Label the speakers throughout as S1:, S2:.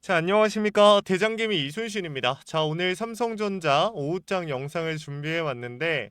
S1: 자, 안녕하십니까. 대장개미 이순신입니다. 자, 오늘 삼성전자 오후장 영상을 준비해 왔는데,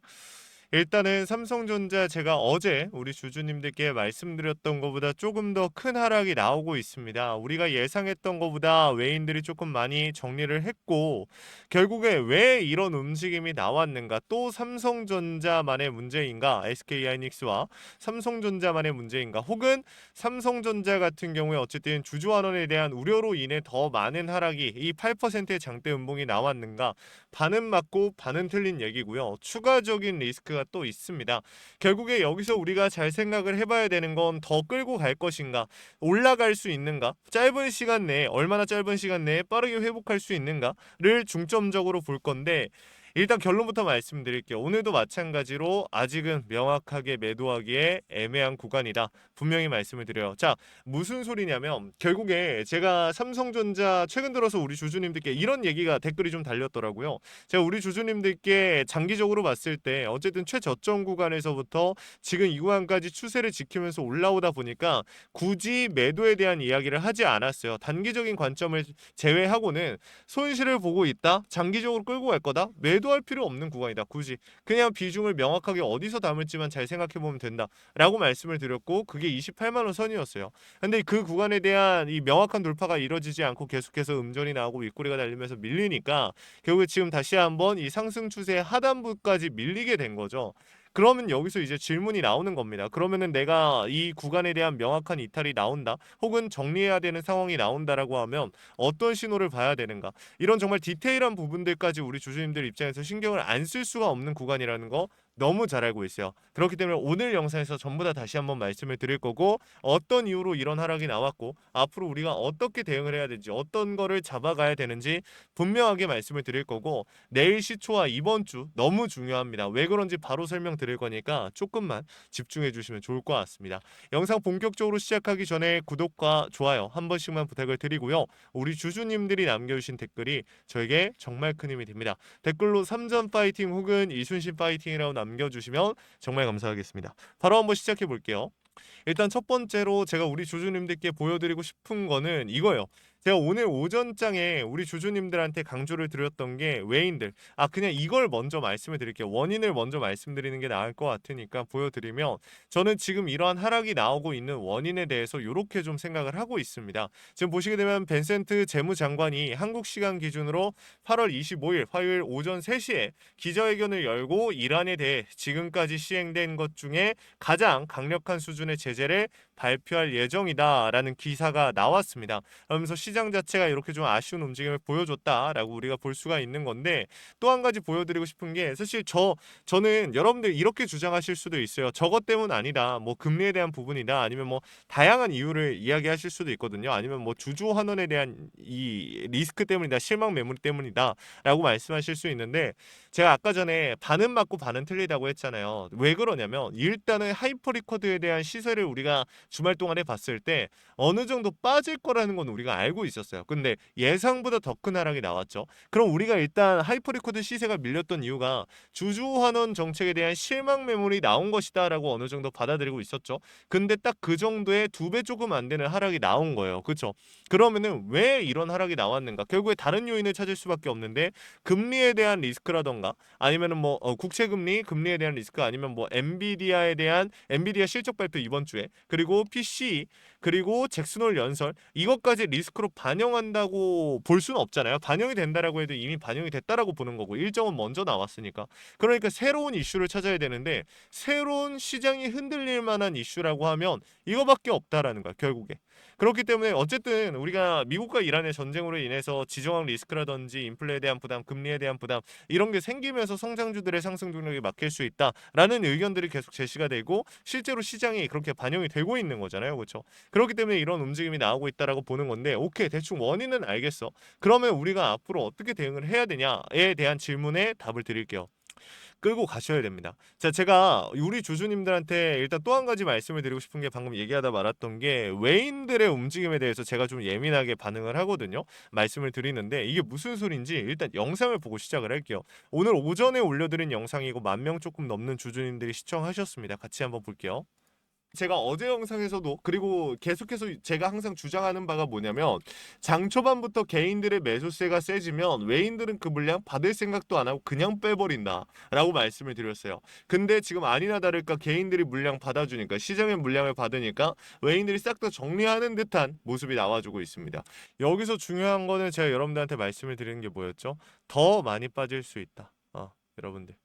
S1: 일단은 삼성전자 제가 어제 우리 주주님들께 말씀드렸던 것보다 조금 더 큰 하락이 나오고 있습니다. 우리가 예상했던 것보다 외인들이 조금 많이 정리를 했고, 결국에 왜 이런 움직임이 나왔는가? 또 삼성전자만의 문제인가? SK하이닉스와 삼성전자만의 문제인가? 혹은 삼성전자 같은 경우에 어쨌든 주주환원에 대한 우려로 인해 더 많은 하락이 이 8%의 장대 음봉이 나왔는가? 반은 맞고 반은 틀린 얘기고요. 추가적인 리스크가 또 있습니다. 결국에 여기서 우리가 잘 생각을 해봐야 되는 건 더 끌고 갈 것인가? 올라갈 수 있는가? 짧은 시간 내에 얼마나 짧은 시간 내에 빠르게 회복할 수 있는가를 중점적으로 볼 건데 일단 결론부터 말씀드릴게요. 오늘도 마찬가지로 아직은 명확하게 매도하기에 애매한 구간이다. 분명히 말씀을 드려요. 자, 무슨 소리냐면 결국에 제가 삼성전자 최근 들어서 우리 주주님들께 이런 얘기가 댓글이 좀 달렸더라고요. 제가 우리 주주님들께 장기적으로 봤을 때 어쨌든 최저점 구간에서부터 지금 이 구간까지 추세를 지키면서 올라오다 보니까 굳이 매도에 대한 이야기를 하지 않았어요. 단기적인 관점을 제외하고는 손실을 보고 있다. 장기적으로 끌고 갈 거다. 매도할 필요 없는 구간이다. 굳이 그냥 비중을 명확하게 어디서 담을지만 잘 생각해 보면 된다라고 말씀을 드렸고 그게 28만 원 선이었어요. 근데 그 구간에 대한 이 명확한 돌파가 이루어지지 않고 계속해서 음전이 나오고 윗꼬리가 달리면서 밀리니까 결국에 지금 다시 한번 이 상승 추세의 하단부까지 밀리게 된 거죠. 그러면 여기서 이제 질문이 나오는 겁니다. 그러면은 내가 이 구간에 대한 명확한 이탈이 나온다, 혹은 정리해야 되는 상황이 나온다라고 하면 어떤 신호를 봐야 되는가? 이런 정말 디테일한 부분들까지 우리 주주님들 입장에서 신경을 안 쓸 수가 없는 구간이라는 거 너무 잘 알고 있어요. 그렇기 때문에 오늘 영상에서 전부 다 다시 한번 말씀을 드릴 거고 어떤 이유로 이런 하락이 나왔고 앞으로 우리가 어떻게 대응을 해야 되는지 어떤 거를 잡아가야 되는지 분명하게 말씀을 드릴 거고 내일 시초와 이번 주 너무 중요합니다. 왜 그런지 바로 설명드릴 거니까 조금만 집중해 주시면 좋을 것 같습니다. 영상 본격적으로 시작하기 전에 구독과 좋아요 한 번씩만 부탁을 드리고요. 우리 주주님들이 남겨주신 댓글이 저에게 정말 큰 힘이 됩니다. 댓글로 삼전 파이팅 혹은 이순신 파이팅이라고 남겨주시면 정말 감사하겠습니다. 바로 한번 시작해 볼게요. 일단 첫 번째로 제가 우리 주주님들께 보여드리고 싶은 거는 이거예요. 제가 오늘 오전장에 우리 주주님들한테 강조를 드렸던 게 외인들. 그냥 이걸 먼저 말씀을 드릴게요. 원인을 먼저 말씀드리는 게 나을 것 같으니까 보여드리면 저는 지금 이러한 하락이 나오고 있는 원인에 대해서 이렇게 좀 생각을 하고 있습니다. 지금 보시게 되면 벤센트 재무장관이 한국 시간 기준으로 8월 25일 화요일 오전 3시에 기자회견을 열고 이란에 대해 지금까지 시행된 것 중에 가장 강력한 수준의 제재를 발표할 예정이다라는 기사가 나왔습니다. 그러면서 시장 자체가 이렇게 좀 아쉬운 움직임을 보여줬다라고 우리가 볼 수가 있는 건데 또 한 가지 보여드리고 싶은 게 사실 저는 여러분들 이렇게 주장하실 수도 있어요. 저것 때문 아니다. 뭐 금리에 대한 부분이다. 아니면 뭐 다양한 이유를 이야기하실 수도 있거든요. 아니면 뭐 주주 환원에 대한 이 리스크 때문이다. 실망 매물 때문이다라고 말씀하실 수 있는데 제가 아까 전에 반은 맞고 반은 틀리다고 했잖아요. 왜 그러냐면 일단은 하이퍼 리커드에 대한 시세를 우리가 주말 동안에 봤을 때 어느 정도 빠질 거라는 건 우리가 알고 있었어요. 근데 예상보다 더 큰 하락이 나왔죠. 그럼 우리가 일단 하이퍼 리커드 시세가 밀렸던 이유가 주주 환원 정책에 대한 실망 매물이 나온 것이다라고 어느 정도 받아들이고 있었죠. 근데 딱 그 정도의 2배 조금 안 되는 하락이 나온 거예요. 그렇죠? 그러면은 왜 이런 하락이 나왔는가? 결국에 다른 요인을 찾을 수밖에 없는데 금리에 대한 리스크라던가 아니면은 뭐 국채 금리에 대한 리스크 아니면 뭐 엔비디아 실적 발표 이번 주에 그리고 PC 그리고 잭슨홀 연설 이것까지 리스크로 반영한다고 볼 수는 없잖아요. 반영이 된다라고 해도 이미 반영이 됐다라고 보는 거고 일정은 먼저 나왔으니까. 그러니까 새로운 이슈를 찾아야 되는데 새로운 시장이 흔들릴 만한 이슈라고 하면 이거밖에 없다라는 거야, 결국에. 그렇기 때문에 어쨌든 우리가 미국과 이란의 전쟁으로 인해서 지정학 리스크라든지 인플레에 대한 부담, 금리에 대한 부담 이런 게 생기면서 성장주들의 상승 동력이 막힐 수 있다라는 의견들이 계속 제시가 되고 실제로 시장이 그렇게 반영이 되고 있는 거잖아요. 그렇죠? 그렇기 때문에 이런 움직임이 나오고 있다라고 보는 건데 오케이 대충 원인은 알겠어. 그러면 우리가 앞으로 어떻게 대응을 해야 되냐에 대한 질문에 답을 드릴게요. 끌고 가셔야 됩니다. 자, 제가 우리 주주님들한테 일단 또 한 가지 말씀을 드리고 싶은 게 방금 얘기하다 말았던 게 외인들의 움직임에 대해서 제가 좀 예민하게 반응을 하거든요. 말씀을 드리는데 이게 무슨 소린지 일단 영상을 보고 시작을 할게요. 오늘 오전에 올려드린 영상이고 10,000명 조금 넘는 주주님들이 시청하셨습니다. 같이 한번 볼게요. 제가 어제 영상에서도 그리고 계속해서 제가 항상 주장하는 바가 뭐냐면 장 초반부터 개인들의 매수세가 세지면 외인들은 그 물량 받을 생각도 안 하고 그냥 빼버린다라고 말씀을 드렸어요. 근데 지금 아니나 다를까 개인들이 물량 받아주니까 시장의 물량을 받으니까 외인들이 싹 다 정리하는 듯한 모습이 나와주고 있습니다. 여기서 중요한 거는 제가 여러분들한테 말씀을 드리는 게 뭐였죠? 더 많이 빠질 수 있다. 여러분들.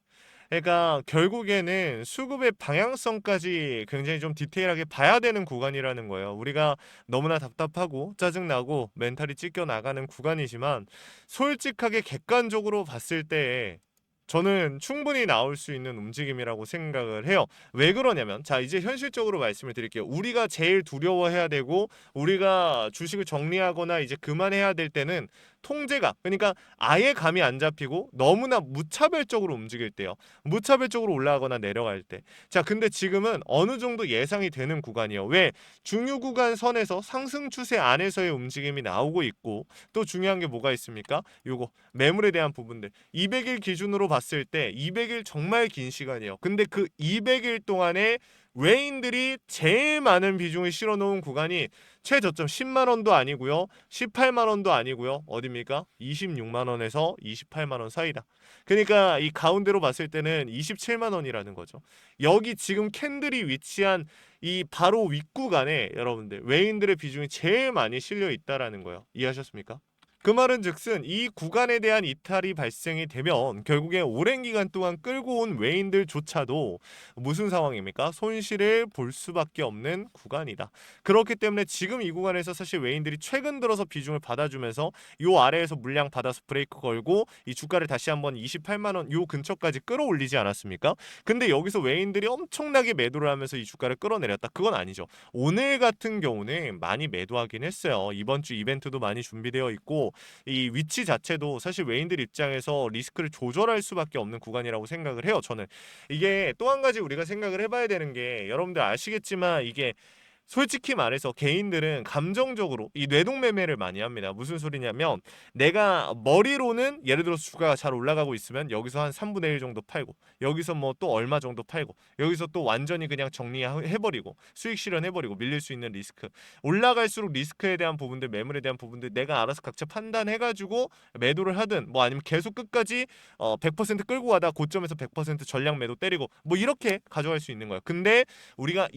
S1: 그러니까 결국에는 수급의 방향성까지 굉장히 좀 디테일하게 봐야 되는 구간이라는 거예요. 우리가 너무나 답답하고 짜증나고 멘탈이 찢겨 나가는 구간이지만 솔직하게 객관적으로 봤을 때 저는 충분히 나올 수 있는 움직임이라고 생각을 해요. 왜 그러냐면 자 이제 현실적으로 말씀을 드릴게요. 우리가 제일 두려워해야 되고 우리가 주식을 정리하거나 이제 그만해야 될 때는 통제가 그러니까 아예 감이 안 잡히고 너무나 무차별적으로 움직일 때요. 무차별적으로 올라가거나 내려갈 때. 자 근데 지금은 어느 정도 예상이 되는 구간이에요. 왜? 중요 구간 선에서 상승 추세 안에서의 움직임이 나오고 있고 또 중요한 게 뭐가 있습니까? 요거 매물에 대한 부분들 200일 기준으로 봤을 때 200일 정말 긴 시간이에요. 근데 그 200일 동안에 외인들이 제일 많은 비중을 실어놓은 구간이 최저점 10만 원도 아니고요. 18만 원도 아니고요. 어딥니까? 26만 원에서 28만 원 사이다. 그러니까 이 가운데로 봤을 때는 27만 원이라는 거죠. 여기 지금 캔들이 위치한 이 바로 윗구간에 여러분들 외인들의 비중이 제일 많이 실려 있다라는 거예요. 이해하셨습니까? 그 말은 즉슨 이 구간에 대한 이탈이 발생이 되면 결국에 오랜 기간 동안 끌고 온 외인들조차도 무슨 상황입니까? 손실을 볼 수밖에 없는 구간이다. 그렇기 때문에 지금 이 구간에서 사실 외인들이 최근 들어서 비중을 받아주면서 요 아래에서 물량 받아서 브레이크 걸고 이 주가를 다시 한번 28만 원 요 근처까지 끌어올리지 않았습니까? 근데 여기서 외인들이 엄청나게 매도를 하면서 이 주가를 끌어내렸다. 그건 아니죠. 오늘 같은 경우는 많이 매도하긴 했어요. 이번 주 이벤트도 많이 준비되어 있고 이 위치 자체도 사실 외인들 입장에서 리스크를 조절할 수밖에 없는 구간이라고 생각을 해요. 저는 이게 또 한 가지 우리가 생각을 해봐야 되는 게 여러분들 아시겠지만 이게 솔직히 말해서 개인들은 감정적으로 이 뇌동매매를 많이 합니다. 무슨 소리냐면 내가 머리로는 예를 들어서 주가가 잘 올라가고 있으면 여기서 한 3분의 1 정도 팔고 여기서 뭐 또 얼마 정도 팔고 여기서 또 완전히 그냥 정리해버리고 수익 실현해버리고 밀릴 수 있는 리스크 올라갈수록 리스크에 대한 부분들 매물에 대한 부분들 내가 알아서 각자 판단해가지고 매도를 하든 뭐 아니면 계속 끝까지 100% 끌고 가다 고점에서 100% 전량 매도 때리고 뭐 이렇게 가져갈 수 있는 거예요. 근데 우리가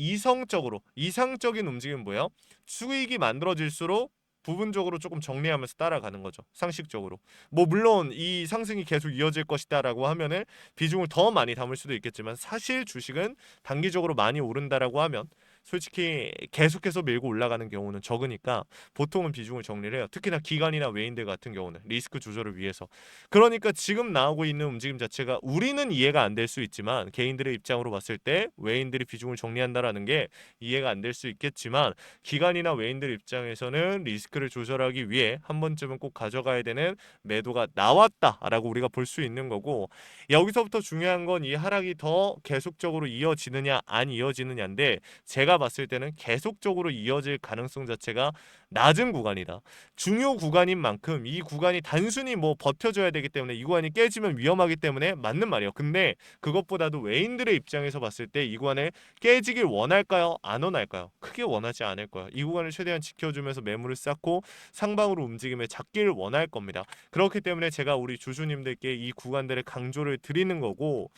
S1: 이상적인 움직임은 뭐예요? 수익이 만들어질수록 부분적으로 조금 정리하면서 따라가는 거죠. 상식적으로. 뭐 물론 이 상승이 계속 이어질 것이다라고 하면은 비중을 더 많이 담을 수도 있겠지만 사실 주식은 단기적으로 많이 오른다라고 하면 솔직히 계속해서 밀고 올라가는 경우는 적으니까 보통은 비중을 정리를 해요. 특히나 기관이나 외인들 같은 경우는 리스크 조절을 위해서. 그러니까 지금 나오고 있는 움직임 자체가 우리는 이해가 안 될 수 있지만 개인들의 입장으로 봤을 때 외인들이 비중을 정리한다라는 게 이해가 안 될 수 있겠지만 기관이나 외인들 입장에서는 리스크를 조절하기 위해 한 번쯤은 꼭 가져가야 되는 매도가 나왔다라고 우리가 볼 수 있는 거고 여기서부터 중요한 건 이 하락이 더 계속적으로 이어지느냐 안 이어지느냐인데 제가 봤을 때는 계속적으로 이어질 가능성 자체가 낮은 구간이다. 중요 구간인 만큼 이 구간이 단순히 뭐 버텨줘야 되기 때문에 이 구간이 깨지면 위험하기 때문에 맞는 말이에요. 근데 그것보다도 외인들의 입장에서 봤을 때 이 구간에 깨지길 원할까요? 안 원할까요? 크게 원하지 않을 거예요. 이 구간을 최대한 지켜주면서 매물을 쌓고 상방으로 움직임을 잡기를 원할 겁니다. 그렇기 때문에 제가 우리 주주님들께 이 구간들의 강조를 드리는 거고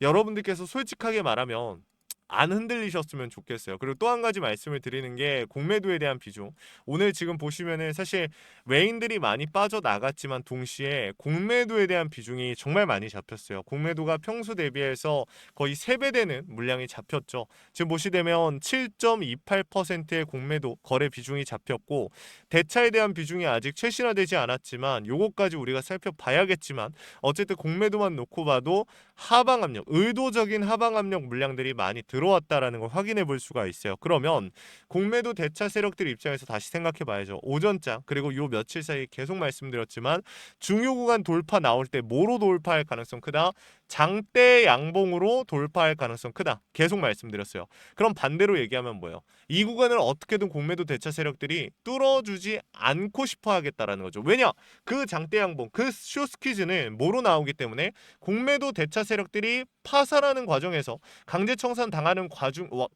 S1: 여러분들께서 솔직하게 말하면 안 흔들리셨으면 좋겠어요. 그리고 또 한 가지 말씀을 드리는 게 공매도에 대한 비중. 오늘 지금 보시면은 사실 외인들이 많이 빠져나갔지만 동시에 공매도에 대한 비중이 정말 많이 잡혔어요. 공매도가 평소 대비해서 거의 3배 되는 물량이 잡혔죠. 지금 보시되면 7.28%의 공매도 거래 비중이 잡혔고 대차에 대한 비중이 아직 최신화되지 않았지만 요거까지 우리가 살펴봐야겠지만 어쨌든 공매도만 놓고 봐도 하방 압력, 의도적인 하방 압력 물량들이 많이 들어왔다라는 걸 확인해 볼 수가 있어요. 그러면 공매도 대차 세력들 입장에서 다시 생각해 봐야죠. 오전장 그리고 요 며칠 사이 계속 말씀드렸지만 중요 구간 돌파 나올 때 뭐로 돌파할 가능성 크다? 장대 양봉으로 돌파할 가능성 크다. 계속 말씀드렸어요. 그럼 반대로 얘기하면 뭐예요? 이 구간을 어떻게든 공매도 대차 세력들이 뚫어주지 않고 싶어 하겠다라는 거죠. 왜냐? 그 장대 양봉, 그 쇼스퀴즈는 뭐로 나오기 때문에 공매도 대차 세력들이 파산하는 과정에서 강제 청산 당하는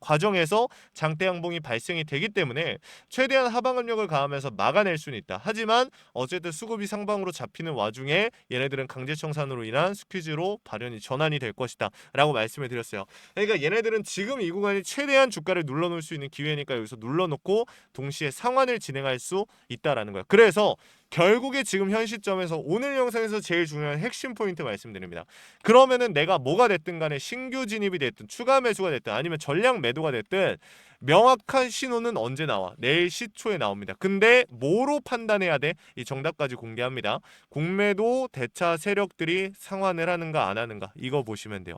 S1: 과정에서 장대 양봉이 발생이 되기 때문에 최대한 하방 압력을 가하면서 막아낼 수는 있다. 하지만 어쨌든 수급이 상방으로 잡히는 와중에 얘네들은 강제 청산으로 인한 스퀴즈로 발현이 전환이 될 것이다 라고 말씀을 드렸어요. 그러니까 얘네들은 지금 이 구간이 최대한 주가를 눌러놓을 수 있는 기회니까 여기서 눌러놓고 동시에 상환을 진행할 수 있다라는 거예요. 그래서 결국에 지금 현 시점에서 오늘 영상에서 제일 중요한 핵심 포인트 말씀드립니다. 그러면은 내가 뭐가 됐든 간에 신규 진입이 됐든 추가 매수가 됐든 아니면 전량 매도가 됐든 명확한 신호는 언제 나와? 내일 시초에 나옵니다. 근데 뭐로 판단해야 돼? 이 정답까지 공개합니다. 공매도 대차 세력들이 상환을 하는가 안 하는가 이거 보시면 돼요.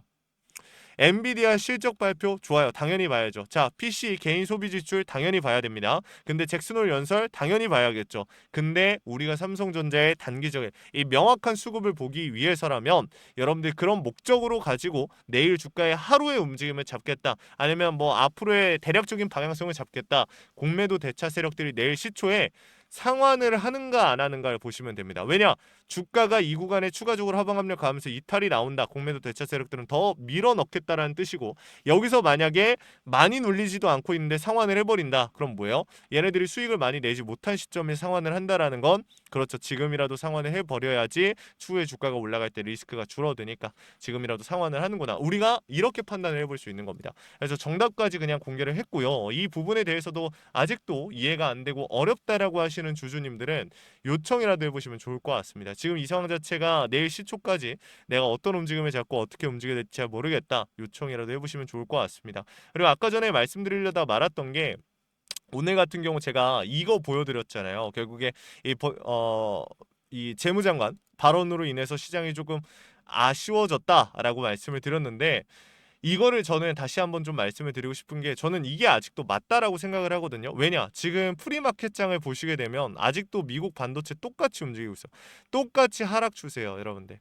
S1: 엔비디아 실적 발표 좋아요. 당연히 봐야죠. 자, PC 개인 소비 지출 당연히 봐야 됩니다. 근데 잭슨홀 연설 당연히 봐야겠죠. 근데 우리가 삼성전자의 단기적인 이 명확한 수급을 보기 위해서라면 여러분들 그런 목적으로 가지고 내일 주가의 하루의 움직임을 잡겠다. 아니면 뭐 앞으로의 대략적인 방향성을 잡겠다. 공매도 대차 세력들이 내일 시초에 상환을 하는가 안 하는가를 보시면 됩니다. 왜냐? 주가가 이 구간에 추가적으로 하방 압력 가면서 이탈이 나온다. 공매도 대차 세력들은 더 밀어 넣겠다라는 뜻이고 여기서 만약에 많이 눌리지도 않고 있는데 상환을 해버린다. 그럼 뭐예요? 얘네들이 수익을 많이 내지 못한 시점에 상환을 한다라는 건 그렇죠. 지금이라도 상환을 해버려야지 추후에 주가가 올라갈 때 리스크가 줄어드니까 지금이라도 상환을 하는구나. 우리가 이렇게 판단을 해볼 수 있는 겁니다. 그래서 정답까지 그냥 공개를 했고요. 이 부분에 대해서도 아직도 이해가 안 되고 어렵다라고 하시는 주주님들은 요청이라도 해보시면 좋을 것 같습니다. 지금 이 상황 자체가 내일 시초까지 내가 어떤 움직임을 잡고 어떻게 움직여야 될지 잘 모르겠다. 요청이라도 해보시면 좋을 것 같습니다. 그리고 아까 전에 말씀드리려다 말았던 게 오늘 같은 경우 제가 이거 보여드렸잖아요. 결국에 이 재무장관 발언으로 인해서 시장이 조금 아쉬워졌다라고 말씀을 드렸는데 이거를 저는 다시 한번 좀 말씀을 드리고 싶은 게 저는 이게 아직도 맞다라고 생각을 하거든요. 왜냐? 지금 프리마켓장을 보시게 되면 아직도 미국 반도체 똑같이 움직이고 있어요. 똑같이 하락 추세예요, 여러분들.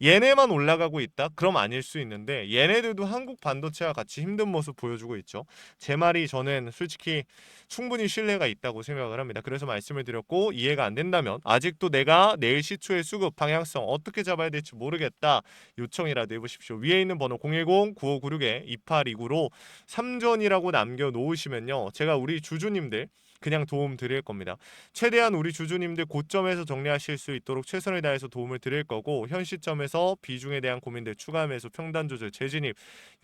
S1: 얘네만 올라가고 있다? 그럼 아닐 수 있는데 얘네들도 한국 반도체와 같이 힘든 모습 보여주고 있죠. 제 말이 저는 솔직히 충분히 신뢰가 있다고 생각을 합니다. 그래서 말씀을 드렸고 이해가 안 된다면 아직도 내가 내일 시초의 수급 방향성 어떻게 잡아야 될지 모르겠다. 요청이라도 해보십시오. 위에 있는 번호 010-9596-2829로 3전이라고 남겨놓으시면요. 제가 우리 주주님들 그냥 도움 드릴 겁니다. 최대한 우리 주주님들 고점에서 정리하실 수 있도록 최선을 다해서 도움을 드릴 거고 현 시점에서 비중에 대한 고민들 추가 매수 평단 조절 재진입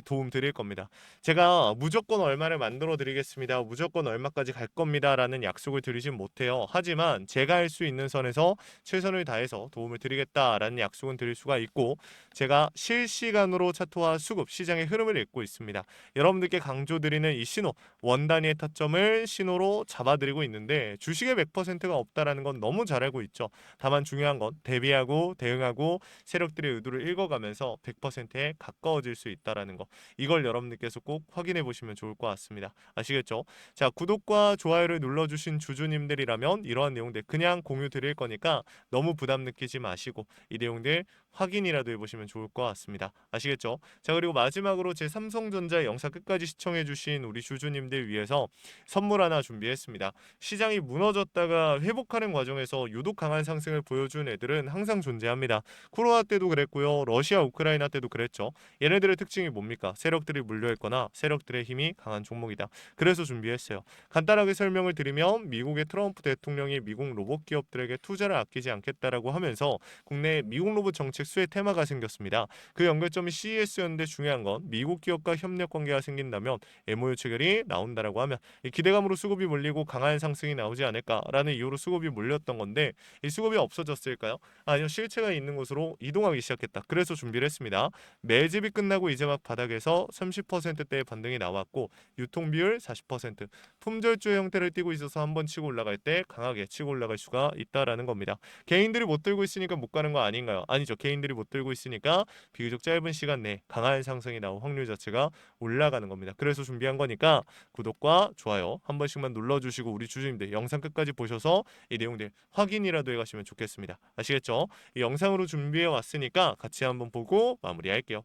S1: 도움 드릴 겁니다. 제가 무조건 얼마를 만들어 드리겠습니다. 무조건 얼마까지 갈 겁니다. 라는 약속을 드리진 못해요. 하지만 제가 할 수 있는 선에서 최선을 다해서 도움을 드리겠다라는 약속은 드릴 수가 있고 제가 실시간으로 차트와 수급 시장의 흐름을 읽고 있습니다. 여러분들께 강조드리는 이 신호 원 단위의 타점을 신호로 잡아드리고 있는데 주식의 100%가 없다라는 건 너무 잘 알고 있죠. 다만 중요한 건 대비하고 대응하고 세력들의 의도를 읽어가면서 100%에 가까워질 수 있다라는 거. 이걸 여러분들께서 꼭 확인해 보시면 좋을 것 같습니다. 아시겠죠? 자, 구독과 좋아요를 눌러주신 주주님들이라면 이러한 내용들 그냥 공유 드릴 거니까 너무 부담 느끼지 마시고 이 내용들 확인이라도 해보시면 좋을 것 같습니다. 아시겠죠? 자, 그리고 마지막으로 제 삼성전자 영상 끝까지 시청해주신 우리 주주님들 위해서 선물 하나 준비했습니다. 시장이 무너졌다가 회복하는 과정에서 유독 강한 상승을 보여준 애들은 항상 존재합니다. 코로나 때도 그랬고요. 러시아 우크라이나 때도 그랬죠. 얘네들의 특징이 뭡니까? 세력들이 물려있거나 세력들의 힘이 강한 종목이다. 그래서 준비했어요. 간단하게 설명을 드리면 미국의 트럼프 대통령이 미국 로봇 기업들에게 투자를 아끼지 않겠다라고 하면서 국내 미국 로봇 정책 수혜 테마가 생겼습니다. 그 연결점이 CES였는데 중요한 건 미국 기업과 협력 관계가 생긴다면 MOU 체결이 나온다라고 하면 기대감으로 수급이 몰리고 강한 상승이 나오지 않을까라는 이유로 수급이 몰렸던 건데 이 수급이 없어졌을까요? 아니요, 실체가 있는 곳으로 이동하기 시작했다. 그래서 준비를 했습니다. 매집이 끝나고 이제 막 바닥에서 30%대의 반등이 나왔고 유통 비율 40%, 품절주의 형태를 띠고 있어서 한번 치고 올라갈 때 강하게 치고 올라갈 수가 있다라는 겁니다. 개인들이 못 들고 있으니까 못 가는 거 아닌가요? 아니죠. 개인 개인들이 못 들고 있으니까 비교적 짧은 시간 내에 강한 상승이 나올 확률 자체가 올라가는 겁니다. 그래서 준비한 거니까 구독과 좋아요 한 번씩만 눌러주시고 우리 주주님들 영상 끝까지 보셔서 이 내용들 확인이라도 해가시면 좋겠습니다. 아시겠죠? 이 영상으로 준비해 왔으니까 같이 한번 보고 마무리할게요.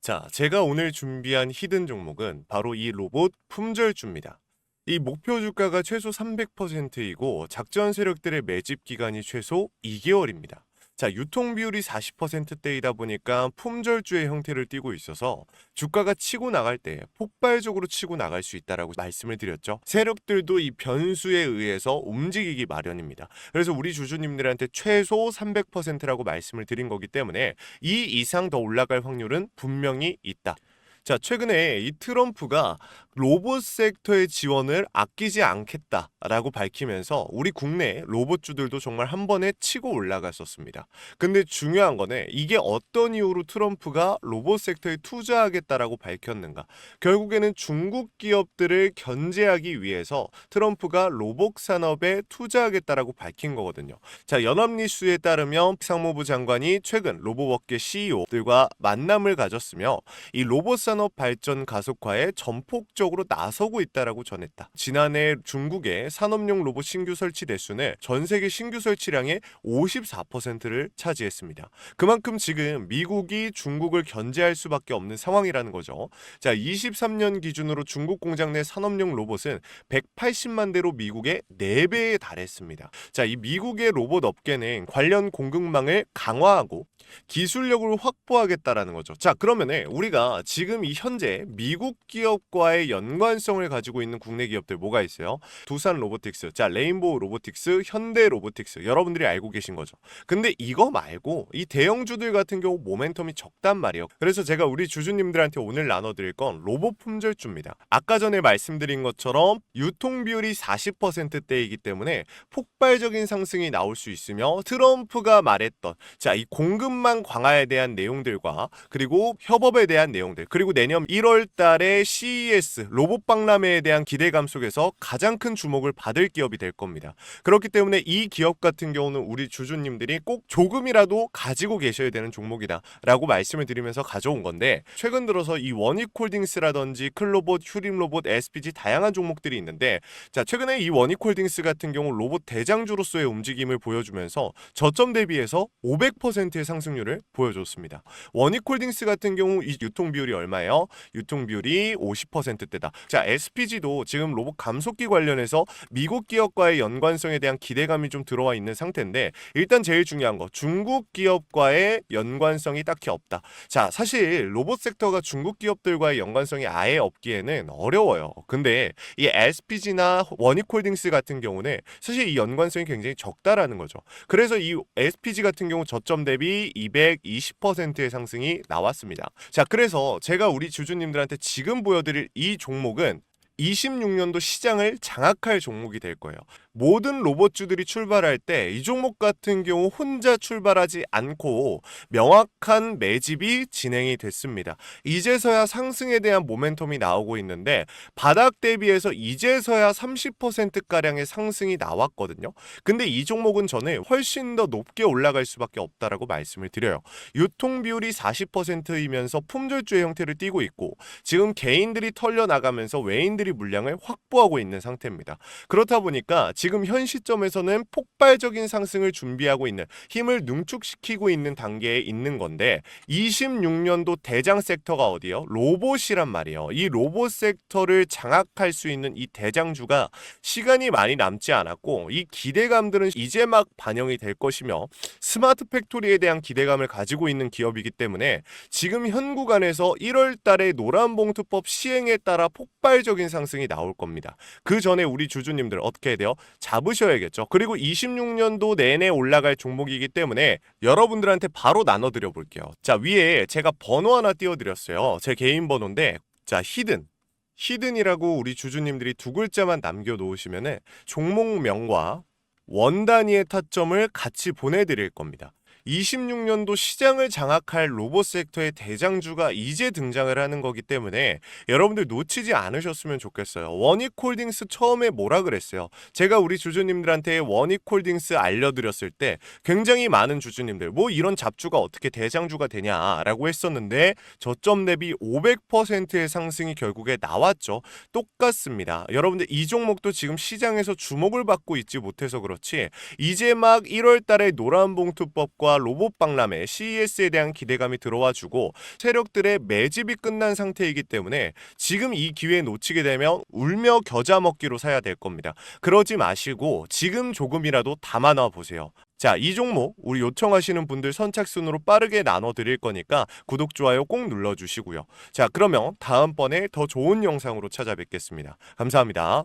S1: 자, 제가 오늘 준비한 히든 종목은 바로 이 로봇 품절주입니다. 이 목표 주가가 최소 300%이고 작전 세력들의 매집 기간이 최소 2개월입니다. 자, 유통 비율이 40%대이다 보니까 품절주의 형태를 띠고 있어서 주가가 치고 나갈 때 폭발적으로 치고 나갈 수 있다라고 말씀을 드렸죠. 세력들도 이 변수에 의해서 움직이기 마련입니다. 그래서 우리 주주님들한테 최소 300%라고 말씀을 드린 거기 때문에 이 이상 더 올라갈 확률은 분명히 있다. 자, 최근에 이 트럼프가 로봇 섹터의 지원을 아끼지 않겠다라고 밝히면서 우리 국내 로봇주들도 정말 한 번에 치고 올라갔었습니다. 근데 중요한 거는 이게 어떤 이유로 트럼프가 로봇 섹터에 투자하겠다라고 밝혔는가? 결국에는 중국 기업들을 견제하기 위해서 트럼프가 로봇 산업에 투자하겠다라고 밝힌 거거든요. 자, 연합뉴스에 따르면 상무부 장관이 최근 로봇업계 CEO들과 만남을 가졌으며 이 로봇 산업 발전 가속화에 전폭적으로 나서고 있다라고 전했다. 지난해 중국의 산업용 로봇 신규 설치 대수는 전 세계 신규 설치량의 54%를 차지했습니다. 그만큼 지금 미국이 중국을 견제할 수밖에 없는 상황이라는 거죠. 자, 23년 기준으로 중국 공장 내 산업용 로봇은 180만 대로 미국의 4배에 달했습니다. 자, 이 미국의 로봇 업계는 관련 공급망을 강화하고 기술력을 확보하겠다라는 거죠. 자, 그러면은 우리가 지금 이 현재 미국 기업과의 연관성을 가지고 있는 국내 기업들 뭐가 있어요? 두산 로보틱스, 자, 레인보우 로보틱스, 현대 로보틱스, 여러분들이 알고 계신 거죠. 근데 이거 말고 이 대형주들 같은 경우 모멘텀이 적단 말이에요. 그래서 제가 우리 주주님들한테 오늘 나눠드릴 건 로봇 품절주입니다. 아까 전에 말씀드린 것처럼 유통 비율이 40%대이기 때문에 폭발적인 상승이 나올 수 있으며 트럼프가 말했던 자, 이 공급망 강화에 대한 내용들과 그리고 협업에 대한 내용들, 그리고 내년 1월 달에 CES 로봇 박람회에 대한 기대감 속에서 가장 큰 주목을 받을 기업이 될 겁니다. 그렇기 때문에 이 기업 같은 경우는 우리 주주님들이 꼭 조금이라도 가지고 계셔야 되는 종목이다 라고 말씀을 드리면서 가져온 건데, 최근 들어서 이 원익홀딩스라든지 클로봇, 휴림로봇, SPG 다양한 종목들이 있는데, 자, 최근에 이 원익홀딩스 같은 경우 로봇 대장주로서의 움직임을 보여주면서 저점 대비해서 500%의 상승률을 보여줬습니다. 원익홀딩스 같은 경우 이 유통 비율이 얼마예요? 유통 비율이 50%대다. 자, SPG도 지금 로봇 감속기 관련해서 미국 기업과의 연관성에 대한 기대감이 좀 들어와 있는 상태인데, 일단 제일 중요한 거 중국 기업과의 연관성이 딱히 없다. 자, 사실 로봇 섹터가 중국 기업들과의 연관성이 아예 없기에는 어려워요. 근데 이 SPG나 원익홀딩스 같은 경우는 사실 이 연관성이 굉장히 적다라는 거죠. 그래서 이 SPG 같은 경우 저점 대비 220%의 상승이 나왔습니다. 자, 그래서 제가 우리 주주님들한테 지금 보여드릴 이 종목은 26년도 시장을 장악할 종목이 될 거예요. 모든 로봇주들이 출발할 때 이 종목 같은 경우 혼자 출발하지 않고 명확한 매집이 진행이 됐습니다. 이제서야 상승에 대한 모멘텀이 나오고 있는데 바닥 대비해서 이제서야 30%가량의 상승이 나왔거든요. 근데 이 종목은 저는 훨씬 더 높게 올라갈 수밖에 없다라고 말씀을 드려요. 유통 비율이 40%이면서 품절주의 형태를 띠고 있고 지금 개인들이 털려나가면서 외인들이 물량을 확보하고 있는 상태입니다. 그렇다 보니까 지금 현 시점에서는 폭발적인 상승을 준비하고 있는, 힘을 능축시키고 있는 단계에 있는 건데 26년도 대장 섹터가 어디요? 로봇이란 말이에요. 이 로봇 섹터를 장악할 수 있는 이 대장주가 시간이 많이 남지 않았고 이 기대감들은 이제 막 반영이 될 것이며 스마트 팩토리에 대한 기대감을 가지고 있는 기업이기 때문에 지금 현 구간에서 1월 달에 노란봉투법 시행에 따라 폭발적인 상승이 나올 겁니다. 그 전에 우리 주주님들 어떻게 해야 돼요? 잡으셔야겠죠. 그리고 26년도 내내 올라갈 종목이기 때문에 여러분들한테 바로 나눠드려 볼게요. 자, 위에 제가 번호 하나 띄워드렸어요. 제 개인 번호인데, 자, 히든이라고 우리 주주님들이 두 글자만 남겨놓으시면은 종목명과 원 단위의 타점을 같이 보내드릴 겁니다.
S2: 26년도 시장을 장악할 로봇 섹터의 대장주가 이제 등장을 하는 거기 때문에 여러분들 놓치지 않으셨으면 좋겠어요. 원익홀딩스 처음에 뭐라 그랬어요? 제가 우리 주주님들한테 원익홀딩스 알려드렸을 때 굉장히 많은 주주님들 뭐 이런 잡주가 어떻게 대장주가 되냐라고 했었는데 저점 대비 500%의 상승이 결국에 나왔죠. 똑같습니다. 여러분들 이 종목도 지금 시장에서 주목을 받고 있지 못해서 그렇지 이제 막 1월 달에 노란봉투법과 로봇 박람회 CES에 대한 기대감이 들어와주고 세력들의 매집이 끝난 상태이기 때문에 지금 이 기회 놓치게 되면 울며 겨자 먹기로 사야 될 겁니다. 그러지 마시고 지금 조금이라도 담아놔 보세요. 자, 이 종목 우리 요청하시는 분들 선착순으로 빠르게 나눠 드릴 거니까 구독, 좋아요 꼭 눌러주시고요. 자, 그러면 다음번에 더 좋은 영상으로 찾아뵙겠습니다. 감사합니다.